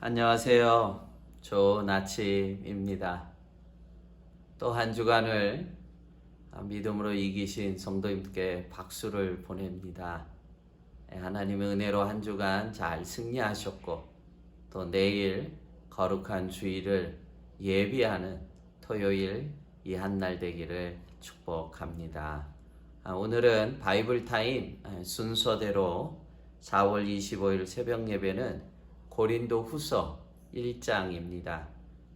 안녕하세요. 좋은 아침입니다. 또 한 주간을 믿음으로 이기신 성도님께 박수를 보냅니다. 하나님의 은혜로 한 주간 잘 승리하셨고 또 내일 거룩한 주일을 예비하는 토요일 이 한날 되기를 축복합니다. 오늘은 바이블 타임 순서대로 4월 25일 새벽 예배는 고린도 후서 1장입니다.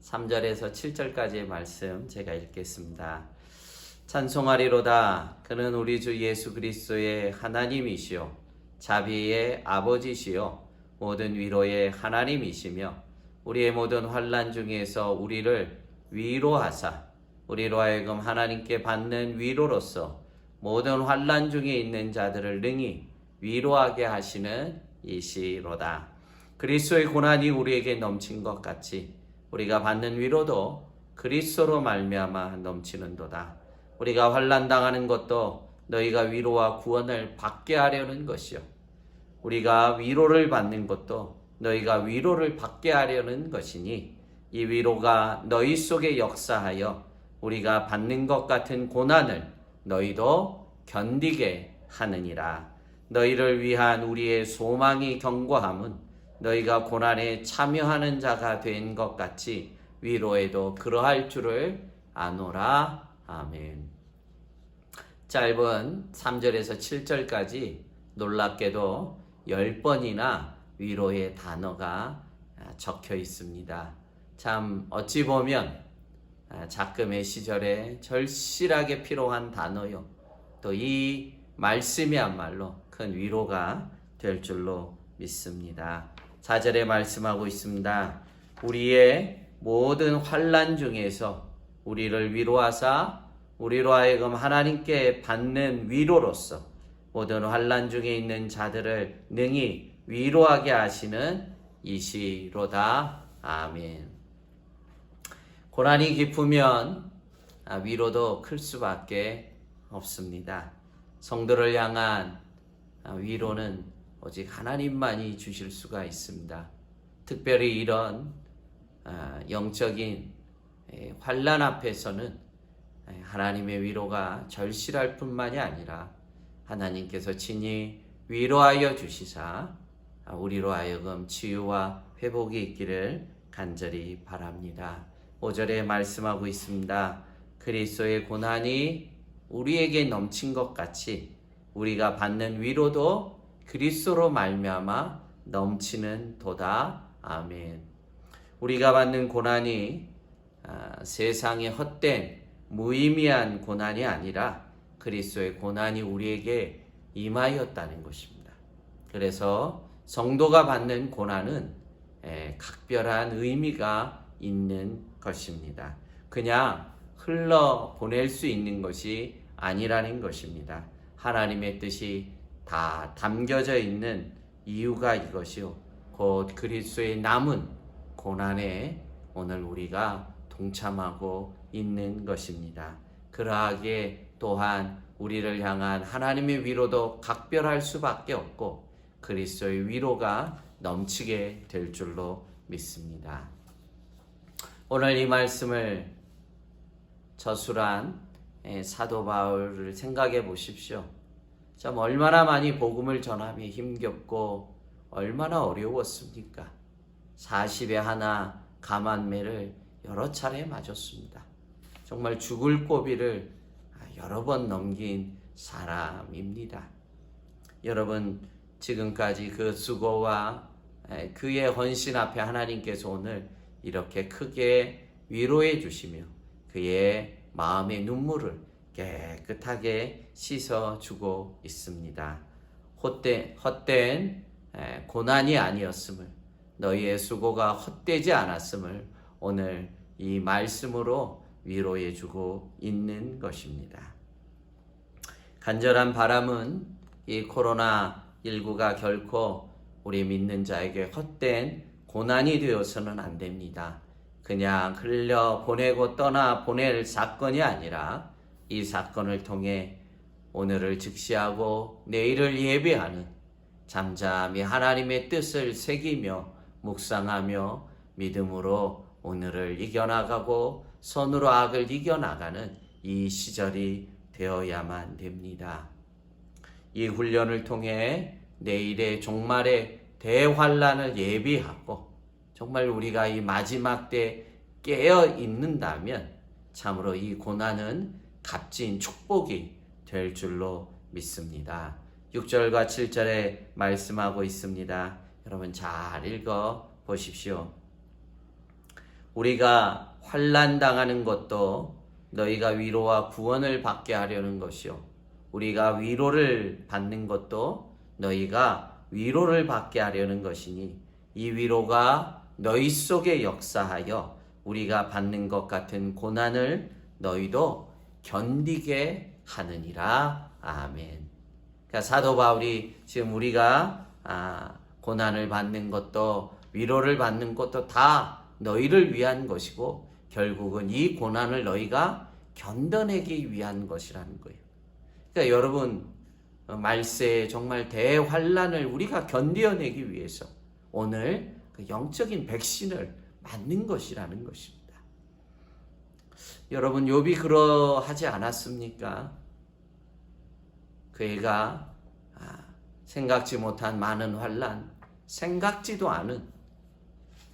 3절에서 7절까지의 말씀 제가 읽겠습니다. 찬송하리로다. 그는 우리 주 예수 그리스도의 하나님이시요 자비의 아버지시요 모든 위로의 하나님이시며 우리의 모든 환난 중에서 우리를 위로하사 우리로 하여금 하나님께 받는 위로로서 모든 환난 중에 있는 자들을 능히 위로하게 하시는 이시로다. 그리스도의 고난이 우리에게 넘친 것 같이 우리가 받는 위로도 그리스도로 말미암아 넘치는도다. 우리가 환난 당하는 것도 너희가 위로와 구원을 받게 하려는 것이요 우리가 위로를 받는 것도 너희가 위로를 받게 하려는 것이니 이 위로가 너희 속에 역사하여 우리가 받는 것 같은 고난을 너희도 견디게 하느니라. 너희를 위한 우리의 소망이 견고함은 너희가 고난에 참여하는 자가 된 것 같이 위로에도 그러할 줄을 아노라. 아멘. 짧은 3절에서 7절까지 놀랍게도 10번이나 위로의 단어가 적혀 있습니다. 참 어찌 보면 작금의 시절에 절실하게 필요한 단어요. 또 이 말씀이야말로 큰 위로가 될 줄로 믿습니다. 4절에 말씀하고 있습니다. 우리의 모든 환난 중에서 우리를 위로하사 우리로 하여금 하나님께 받는 위로로서 모든 환난 중에 있는 자들을 능히 위로하게 하시는 이시로다. 아멘. 고난이 깊으면 위로도 클 수밖에 없습니다. 성도를 향한 위로는 오직 하나님만이 주실 수가 있습니다. 특별히 이런 영적인 환난 앞에서는 하나님의 위로가 절실할 뿐만이 아니라 하나님께서 친히 위로하여 주시사 우리로 하여금 치유와 회복이 있기를 간절히 바랍니다. 5절에 말씀하고 있습니다. 그리스도의 고난이 우리에게 넘친 것 같이 우리가 받는 위로도 그리스도로 말미암아 넘치는 도다. 아멘. 우리가 받는 고난이 세상의 헛된 무의미한 고난이 아니라 그리스도의 고난이 우리에게 임하였다는 것입니다. 그래서 성도가 받는 고난은 각별한 의미가 있는 것입니다. 그냥 흘러보낼 수 있는 것이 아니라는 것입니다. 하나님의 뜻이 다 담겨져 있는 이유가 이것이요 곧 그리스도의 남은 고난에 오늘 우리가 동참하고 있는 것입니다. 그러하기에 또한 우리를 향한 하나님의 위로도 각별할 수밖에 없고 그리스도의 위로가 넘치게 될 줄로 믿습니다. 오늘 이 말씀을 저술한 사도 바울을 생각해 보십시오. 참 얼마나 많이 복음을 전함이 힘겹고 얼마나 어려웠습니까? 40에 하나 감한매를 여러 차례 맞았습니다. 정말 죽을 고비를 여러 번 넘긴 사람입니다. 여러분 지금까지 그 수고와 그의 헌신 앞에 하나님께서 오늘 이렇게 크게 위로해 주시며 그의 마음의 눈물을 깨끗하게 씻어주고 있습니다. 헛된 고난이 아니었음을 너희의 수고가 헛되지 않았음을 오늘 이 말씀으로 위로해주고 있는 것입니다. 간절한 바람은 이 코로나19가 결코 우리 믿는 자에게 헛된 고난이 되어서는 안 됩니다. 그냥 흘려보내고 떠나보낼 사건이 아니라 이 사건을 통해 오늘을 직시하고 내일을 예비하는 잠잠히 하나님의 뜻을 새기며 묵상하며 믿음으로 오늘을 이겨나가고 선으로 악을 이겨나가는 이 시절이 되어야만 됩니다. 이 훈련을 통해 내일의 종말의 대환란을 예비하고 정말 우리가 이 마지막 때 깨어 있는다면 참으로 이 고난은 값진 축복이 될 줄로 믿습니다. 6절과 7절에 말씀하고 있습니다. 여러분 잘 읽어 보십시오. 우리가 환난 당하는 것도 너희가 위로와 구원을 받게 하려는 것이요 우리가 위로를 받는 것도 너희가 위로를 받게 하려는 것이니 이 위로가 너희 속에 역사하여 우리가 받는 것 같은 고난을 너희도 견디게 하느니라. 아멘. 그러니까 사도 바울이 지금 우리가 고난을 받는 것도 위로를 받는 것도 다 너희를 위한 것이고 결국은 이 고난을 너희가 견뎌내기 위한 것이라는 거예요. 그러니까 여러분 말세의 정말 대환란을 우리가 견뎌내기 위해서 오늘 그 영적인 백신을 맞는 것이라는 것입니다. 여러분 욥이 그러하지 않았습니까? 그가 생각지 못한 많은 환란, 생각지도 않은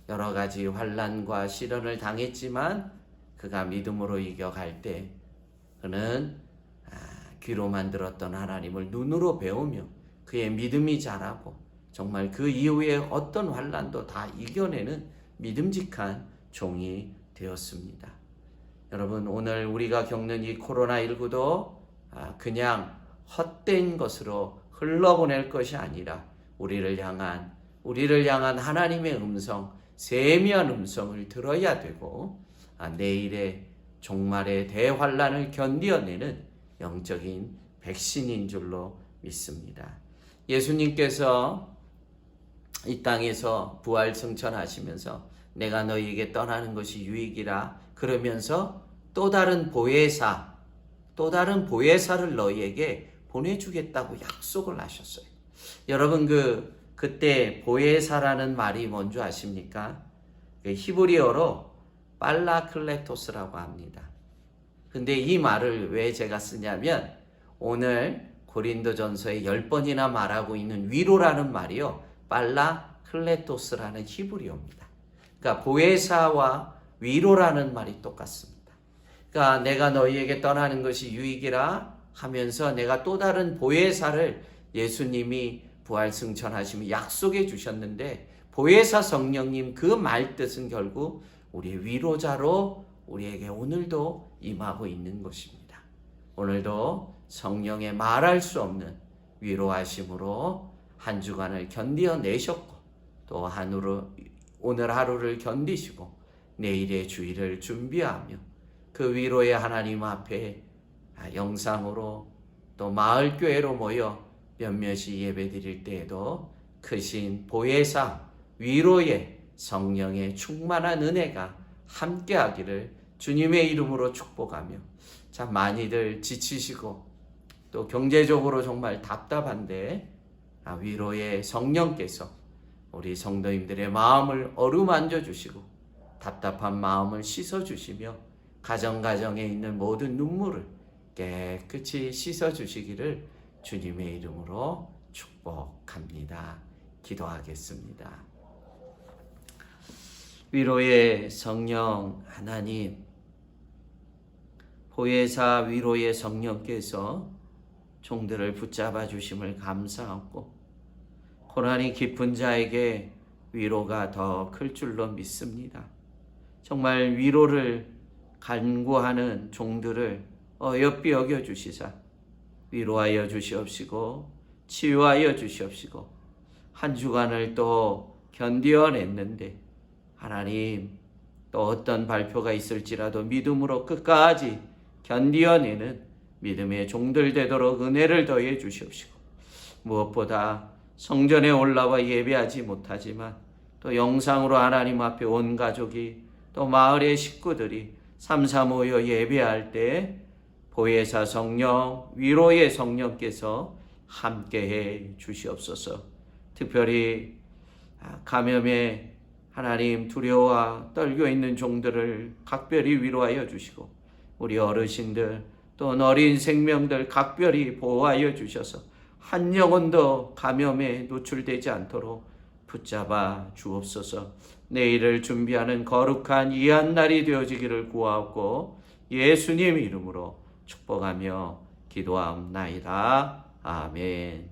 여러 가지 환란과 시련을 당했지만 그가 믿음으로 이겨갈 때 그는 귀로만 들었던 하나님을 눈으로 배우며 그의 믿음이 자라고 정말 그 이후에 어떤 환란도 다 이겨내는 믿음직한 종이 되었습니다. 여러분 오늘 우리가 겪는 이 코로나19도 그냥 헛된 것으로 흘러보낼 것이 아니라 우리를 향한 하나님의 음성, 세미한 음성을 들어야 되고 내일의 종말의 대환란을 견디어내는 영적인 백신인 줄로 믿습니다. 예수님께서 이 땅에서 부활 승천하시면서 내가 너희에게 떠나는 것이 유익이라 그러면서 또 다른 보혜사를 너희에게 보내주겠다고 약속을 하셨어요. 여러분 그때 보혜사라는 말이 뭔지 아십니까? 히브리어로 빨라클레토스라고 합니다. 근데 이 말을 왜 제가 쓰냐면 오늘 고린도전서에 10번이나 말하고 있는 위로라는 말이요 빨라클레토스라는 히브리어입니다. 그러니까 보혜사와 위로라는 말이 똑같습니다. 그러니까 내가 너희에게 떠나는 것이 유익이라 하면서 내가 또 다른 보혜사를 예수님이 부활승천하시며 약속해 주셨는데 보혜사 성령님 그 말 뜻은 결국 우리의 위로자로 우리에게 오늘도 임하고 있는 것입니다. 오늘도 성령의 말할 수 없는 위로하심으로 한 주간을 견디어내셨고 또 오늘 하루를 견디시고 내일의 주일을 준비하며 그 위로의 하나님 앞에 영상으로 또 마을교회로 모여 몇몇이 예배드릴 때에도 크신 보혜사 위로의 성령의 충만한 은혜가 함께하기를 주님의 이름으로 축복하며 참 많이들 지치시고 또 경제적으로 정말 답답한데 위로의 성령께서 우리 성도님들의 마음을 어루만져 주시고 답답한 마음을 씻어 주시며 가정에 있는 모든 눈물을 깨끗이 씻어 주시기를 주님의 이름으로 축복합니다. 기도하겠습니다. 위로의 성령 하나님, 보혜사 위로의 성령께서 종들을 붙잡아 주심을 감사하고 고난이 깊은 자에게 위로가 더 클 줄로 믿습니다. 정말 위로를 간구하는 종들을 어여삐 여겨 주시사 위로하여 주시옵시고 치유하여 주시옵시고 한 주간을 또 견디어냈는데 하나님 또 어떤 발표가 있을지라도 믿음으로 끝까지 견디어내는 믿음의 종들 되도록 은혜를 더해 주시옵시고 무엇보다 성전에 올라와 예배하지 못하지만 또 영상으로 하나님 앞에 온 가족이 또 마을의 식구들이 삼삼오여 예배할 때 보혜사 성령, 위로의 성령께서 함께해 주시옵소서. 특별히 감염의 하나님, 두려워와 떨고 있는 종들을 각별히 위로하여 주시고 우리 어르신들 또 어린 생명들 각별히 보호하여 주셔서 한 영혼도 감염에 노출되지 않도록 붙잡아 주옵소서. 내일을 준비하는 거룩한 이한 날이 되어지기를 구하옵고 예수님 이름으로 축복하며 기도하옵나이다. 아멘.